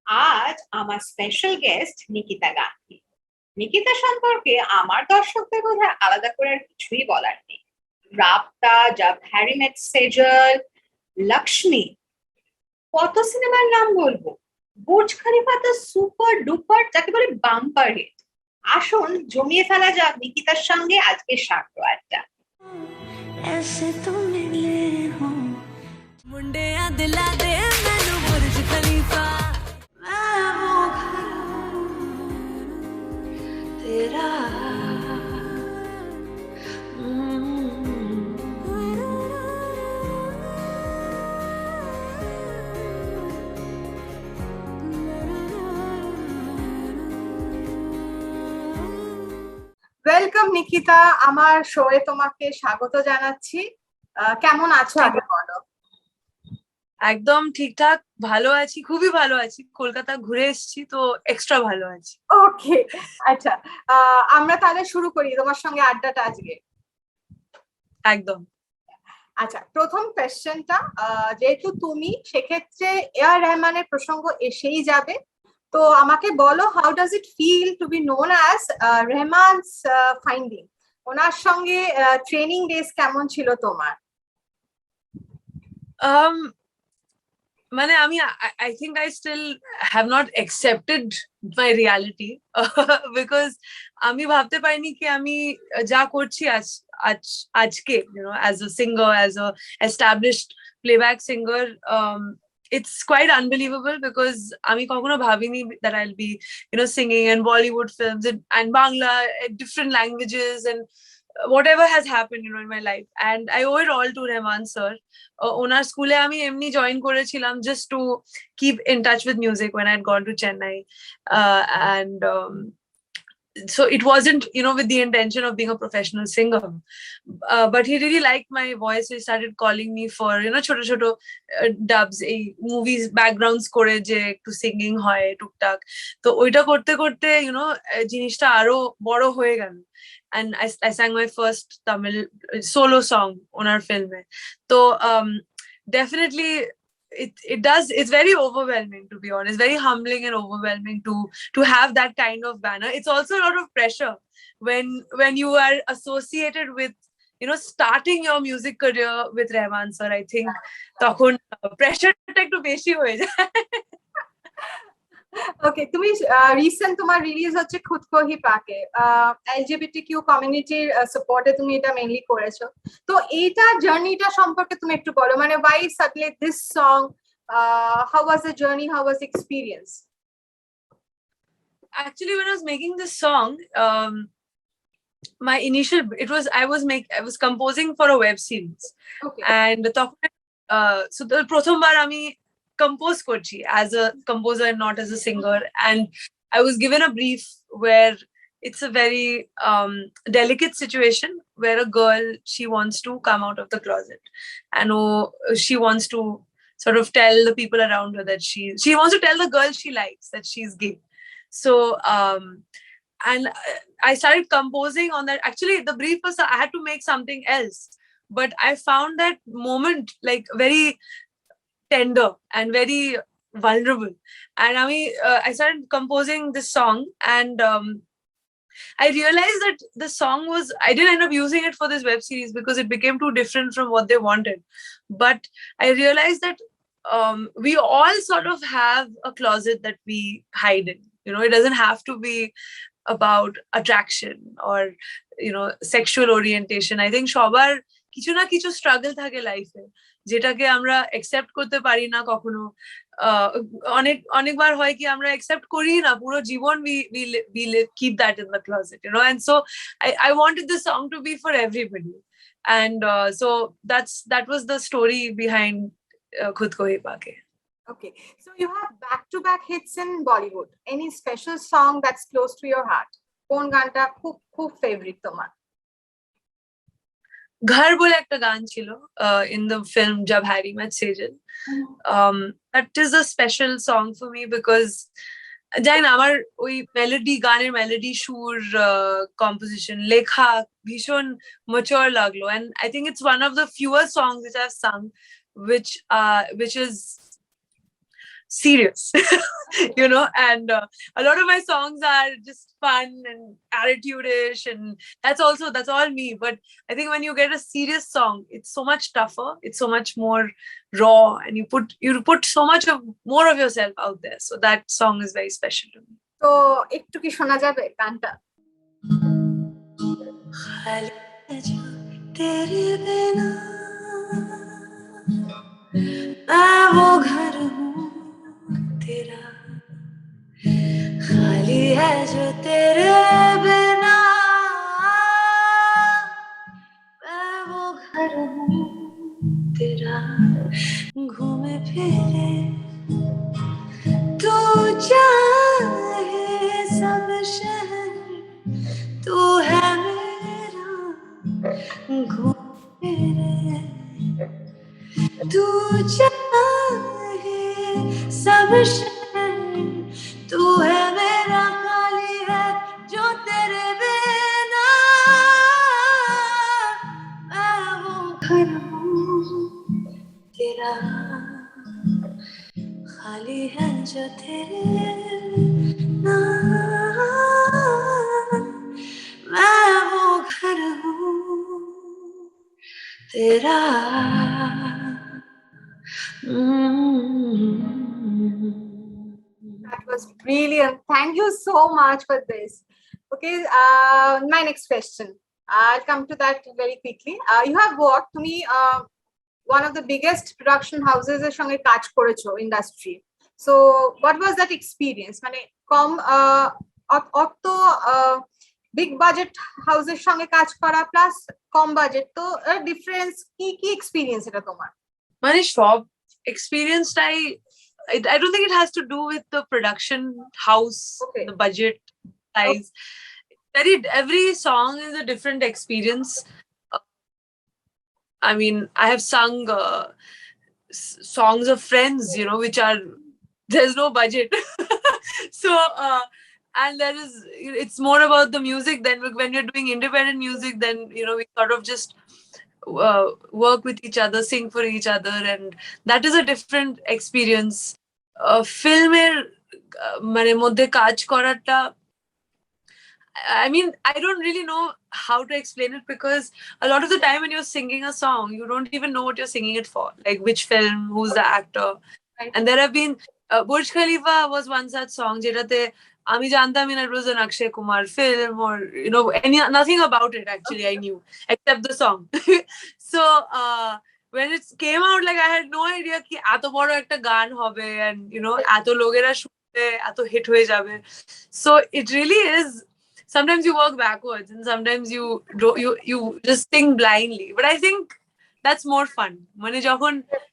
আজ আমার special guest Nikita Gandhi. Nikita সম্পর্কে আমার দর্শকদের বোধহয় আলাদা করে আর কিছুই বলার নেই। রাবতা, জব হ্যারি মেট সেজল, লক্ষ্মী, কত সিনেমার নাম বলবো। বুর্জ খলিফা তো সুপার ডুপার, যাকে বলে বাম্পার হিট। আসুন জমিয়ে ফেলা যাক নিকিতার সঙ্গে আজকে স্বার্থ আড্ডা। ऐसे तो मिले हो मुंडे दिला दे मैनू बुर्ज खलीफा मैं वो घर तेरा ওয়েলকাম নিকিতা, আমার শোয়ে তোমাকে স্বাগত জানাচ্ছি। কেমন আছো আগে বলো। একদম ঠিকঠাক ভালো আছি, খুবই ভালো আছি। কলকাতা ঘুরে এসেছি তো এক্সট্রা ভালো আছি। ওকে, আচ্ছা, আমরা তাহলে শুরু করি তোমার সঙ্গে আড্ডাটা আজকে। একদম। আচ্ছা, প্রথম কোয়েশ্চেনটা, যেহেতু তুমি, সেক্ষেত্রে রহমানের প্রসঙ্গ এসেই যাবে। তো আমাকে বলো, how does it feel to be known as Rahman's finding? ওনার সঙ্গে ট্রেনিং ডেজ কেমন ছিল তোমার? মানে আমি I think I still have not accepted my reality because আমি ভাবতে পারিনি কি আমি যা করছি আজকে, as a singer, as a established playback singer. It's quite unbelievable because আমি কখনো ভাবিনি that I'll be singing in Bollywood films and Bangla, different languages, and whatever has happened in my life, and I owe it all to Rahman sir. ওনার স্কুলে আমি এমনি join করেছিলাম just to keep in touch with music when I had gone to Chennai, and so it wasn't with the intention of being a professional singer, but he really liked my voice. He started calling me for choto choto dubs, এই movies backgrounds করে যে একটু singing হয় টুকটাক। তো ওইটা করতে করতে জিনিসটা আরো বড় হয়ে গেল, and I sang my first Tamil solo song on our film. So definitely it's very overwhelming, to be honest, very humbling and overwhelming to have that kind of banner. It's also a lot of pressure when you are associated with starting your music career with Rahman sir. I think তখন প্রেসারটা একটু বেশি হয়ে যায়। ওকে, তুমি recent তোমার release হচ্ছে খুদ কো হি পাকে, এলজিবিটি কিউ কমিউনিটির সাপোর্টে তুমি এটা মেইনলি করেছো। তো এইটা জার্নিটা সম্পর্কে তুমি একটু বলো, মানে why suddenly this song, how was the journey, how was experience? Actually, when I was making this song, my initial I was composing for a web series. Okay. And so the প্রথমবার আমি compose করছি as a composer and not as a singer, and I was given a brief where it's a very delicate situation where a girl, she wants to come out of the closet, and she wants to sort of tell the people around her that she wants to tell the girl she likes that she's gay. So and I started composing on that. Actually, the brief was I had to make something else, but I found that moment like very tender and very vulnerable, and I started composing this song, and I realized that the song I didn't end up using it for this web series because it became too different from what they wanted. But I realized that we all sort of have a closet that we hide in. It doesn't have to be about attraction or sexual orientation. I think সবার কিছু না কিছু struggle থাকে লাইফে, যেটাকে আমরা accept করতে পারি না কখনো। অনেকবার হয় কি আমরা একসেপ্ট করি না, পুরো জীবন we keep that in the closet, and so I wanted this song to be for everybody, and so that was the story behind Khud Ko Hi Paake. Okay, so you have back-to-back hits in Bollywood. Any special song that's close to your heart? কোন গানটা খুব খুব favourite তোমার? ঘর বলে একটা গান ছিল in the film Jab Harry Met Sejal. That is a special song for me because জানি না, আমার ওই গানের মেলোডি, সুর, কম্পোজিশন, লেখা ভীষণ ম্যাচিওর লাগলো, and I think it's one of the fewer songs which I've sung which is serious. You know, and a lot of my songs are just fun and attitude-ish, and that's all me. But I think when you get a serious song, it's so much tougher, it's so much more raw, and you put so much of more of yourself out there, so that song is very special to me. তো একটু কি শোনা যাবে গানটা? खाली है जो तेरे बिना मैं वो घर हूँ तेरा खाली है जो तेरे बिना मैं वो घर हूँ तेरा घूमे फिरे तू चाहे सब शहर तू है मेरा घूमे फिरे तू चाहे सब शहर तू है मेरा खाली है जो तेरे बिना मैं वो घर हूँ तेरा खाली है जो तेरे बिना मैं वो घर हूँ तेरा That was brilliant. Thank you so much for this. Okay, my next question. I'll come to that very quickly. You have worked to me one of the biggest production houses এর সঙ্গে কাজ করেছো industry. So what was that experience? মানে কম অত big budget হাউসের সঙ্গে কাজ করা প্লাস কম বাজেট, তো ডিফারেন্স কি এক্সপিরিয়েন্স এটা তোমার? মানে সব এক্সপিরিয়েন্সটাই, I don't think it has to do with the production house, Okay. the budget size. Every song is a different experience. I mean, I have sung songs of friends, you know, which are, there's no budget. So, and it's more about the music. Then when you're doing independent music, then, you know, we sort of just work with each other, sing for each other, and that is a different experience. Filmer মানে মধ্যে কাজ করাটা, I mean, I don't really know how to explain it, because a lot of the time when you're singing a song, you don't even know what you're singing it for, like which film, who's the actor. Right. And there have been Burj Khalifa was one such song যেটাতে আমি জানতাম না it was an Akshay Kumar film, or you know, nothing about it actually I knew except the song. So when it came out, like I had no idea ki এত বড় একটা গান হবে, and you know, এত লোকেরা শুনবে, এত hit হয়ে যাবে. So it really is, sometimes you work backwards and sometimes you just sing blindly, but I think that's more fun when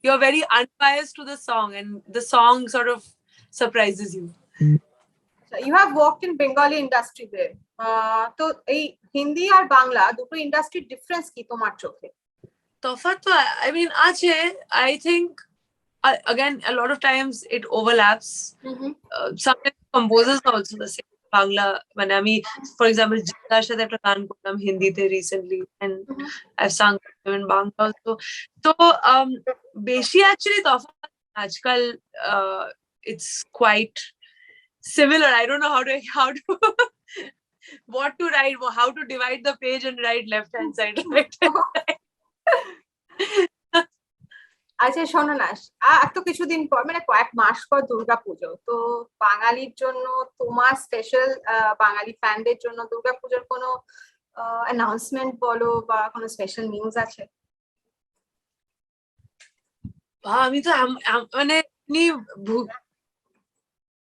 you're very unbiased to the song and the song sort of surprises you. You have worked in Bengali industry there. তো এই হিন্দি আর বাংলা দুটো ইন্ডাস্ট্রির difference কি তোমার চোখে? তফাৎ তো, I mean, আছে. I think again a lot of times it overlaps. Sometimes composers are also the same. Bangla মানে আমি, for example, জিতার সাথে একটা গান করলাম হিন্দিতে recently, and I've sung in Bangla also. So বেশি actually তফাৎ আজকাল it's quite similar. I don't know how to what to write, how to divide the page and write left hand side, right hand side. আচ্ছা শোনো না, এত কিছুদিন পর মানে কয়েক মাস পর দুর্গাপুজো, তো বাঙালির জন্য তোমার স্পেশাল, বাঙালি ফ্যানদের জন্য দুর্গাপুজোর কোনো অ্যানাউন্সমেন্ট বলো বা কোনো স্পেশাল নিউজ আছে? আমি তো মানে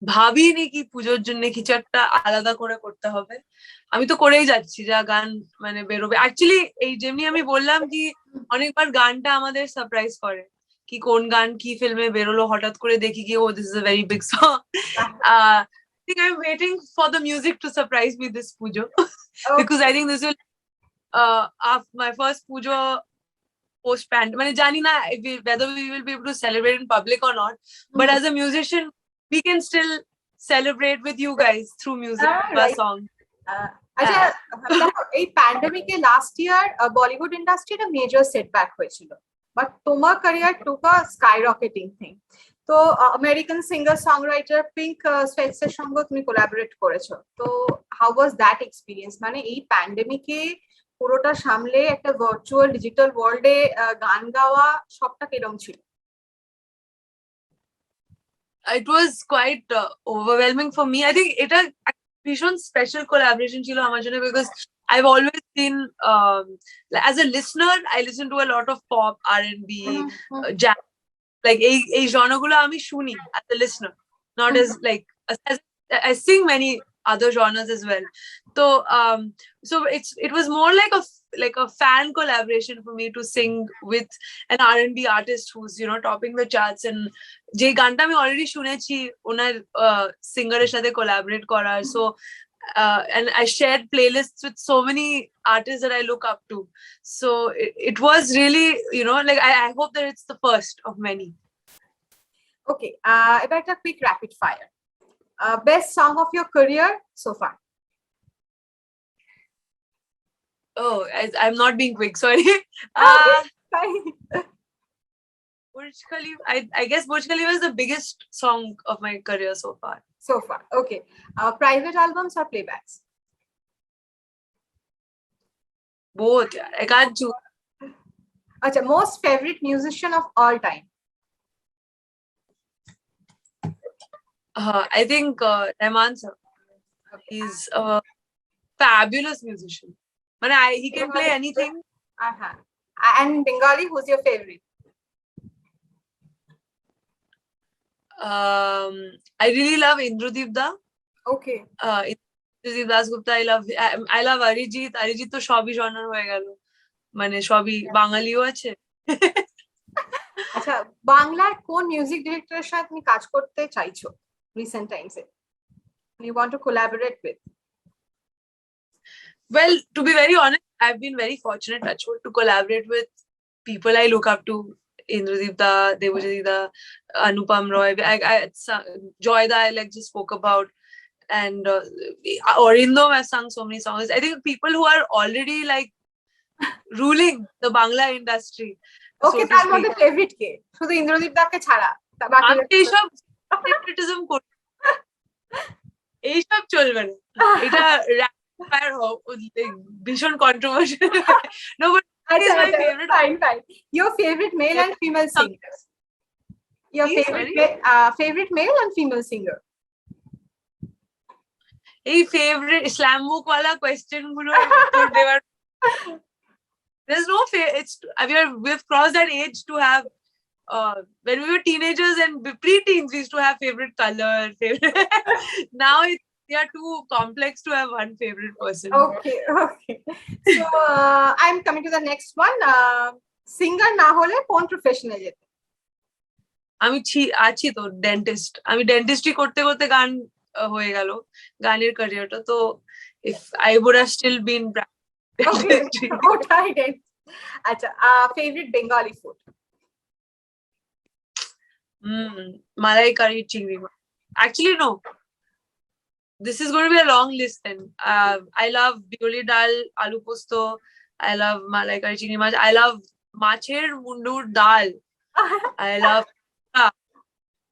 ভাবিনি কি পুজোর জন্য কিছু একটা আলাদা করে করতে হবে। আমি তো করেই যাচ্ছি যা গান মানে বেরোবে। অ্যাকচুয়ালি এই যেমনি আমি বললাম কি অনেকবার গানটা আমাদের সারপ্রাইজ করে, কি কোন গান কি ফিল্মে বেরোলো, হঠাৎ করে দেখি কি ও this is a very big song. I think I'm waiting for the music to surprise me this pujo because I think this will my first pujo post pandemic. মানে জানি না whether we will be able to celebrate in public or not, but as a musician we can still celebrate with you guys through music or song. আচ্ছা এই প্যান্ডেমিকে last year Bollywood industry একটা major setback হয়েছিল, but তোমার career টুক আ sky রকেটিং thing. তো American singer সংরাইটার pink স্পেন্সের সঙ্গে তুমি collaborate করেছো, তো হাউ ওয়াজ দ্যাট এক্সপিরিয়েন্স? মানে এই প্যান্ডেমিকে পুরোটা সামলে একটা ভার্চুয়াল ডিজিটাল ওয়ার্ল্ডে গান গাওয়া সবটা কিরম ছিল? It was quite overwhelming for me. I think it a ভীষণ special collaboration ছিল আমার জন্য, because I've always been as a listener, I listen to a lot of pop, R&B, jazz, like এই genre গুলো আমি শুনি as a listener, not as like as I sing many other genres as well. So it was more like a fan collaboration for me to sing with an R&B artist who's, you know, topping the charts, and যে গানটা আমি already শুনেছি ওনার সিঙ্গারের সাথে collaborate করার, so and I shared playlists with so many artists that I look up to, so it was really, you know, like I hope that it's the first of many. Okay, এবার একটা quick rapid fire, best song of your career so far. Oh, I'm not being quick, sorry. Burj Khalifa, I guess Burj Khalifa is the biggest song of my career so far. So far, okay. Private albums or playbacks? Both, I can't choose. Acha, most favorite musician of all time? I think Rahman sir. He's a fabulous musician. But he can play anything. And Bengali, who's your favorite? I really love Indradeep Da. Okay. Indradeep Das Gupta, I love Arijit. Arijit তো সবই genre হয়ে গেল, মানে সবই বাঙালিও আছে। আচ্ছা, বাংলার কোন মিউজিক ডিরেক্টরের সাথে তুমি কাজ করতে চাইছো recent টাইমসে? You want to collaborate with? Well, to be very honest, I've been very fortunate, touchwood, to collaborate with people I look up to. Indradeep Da, Debojyoti Da, Anupam Roy, Joyda I like just spoke about, and Orindom has sung so many songs. I think people who are already like ruling the Bangla industry. Okay, তার মধ্যে favourite কে? শুধু ইন্দ্রদীপ দাকে ছাড়া বাকি এইসব favoritism করি, এইসব চলবে না, এটা ভীষণ controversial. No, but he's my favorite. Fine. Your favorite male and female singers? Your favorite male and female singer? এই favorite Islam book wala question gulo উত্তর দেওয়ার, there's no we've crossed that age to have when we were teenagers and pre-teens we used to have favorite color, favorite now they are too complex to have one favorite person. Okay. So I'm coming to the next one. Singer না হলে কোন প্রফেশনে যেতে? আমি আছি তো dentist, আমি dentistry করতে করতে গান হয়ে গেল, গানের ক্যারিয়ারটা, তো if I would have still been dentistry. আচ্ছা, favorite Bengali food? malai curry chingri. Actually no, this is going to be a long list then. I love bioli dal, aloo posto, I love malai curry chingri mach, I love macher mundur dal, I love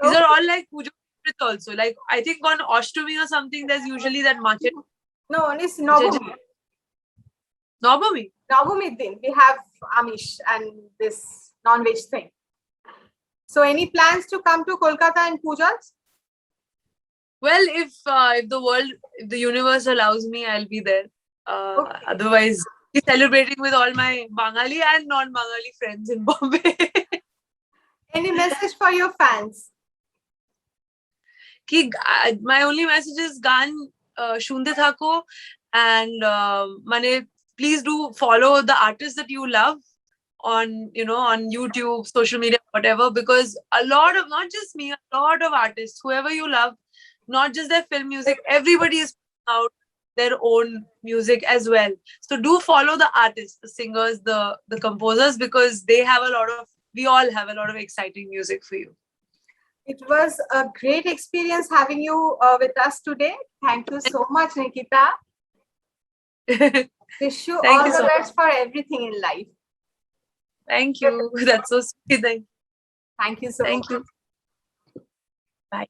these are all like puja favorites also. Like I think on Ashtami or something there's usually that macher. No, it's Navami din we have Amish and this non-veg thing. So any plans to come to Kolkata and pujas? Well, if the universe allows me, I'll be there. Okay. Otherwise, be celebrating with all my Bengali and non-Bengali friends in Bombay. Any message for your fans? My only message is গান শুনতে থাকো, and please do follow the artists that you love on YouTube, social media, whatever, because a lot of, not just me, a lot of artists, whoever you love, not just their film music, everybody is putting out their own music as well. So do follow the artists, the singers, the composers, because we all have a lot of exciting music for you. It was a great experience having you with us today. Thank you so much, Nikita. Wish you all the best for everything in life. Thank you. That's so sweet. Thank you so much. Thank you. By.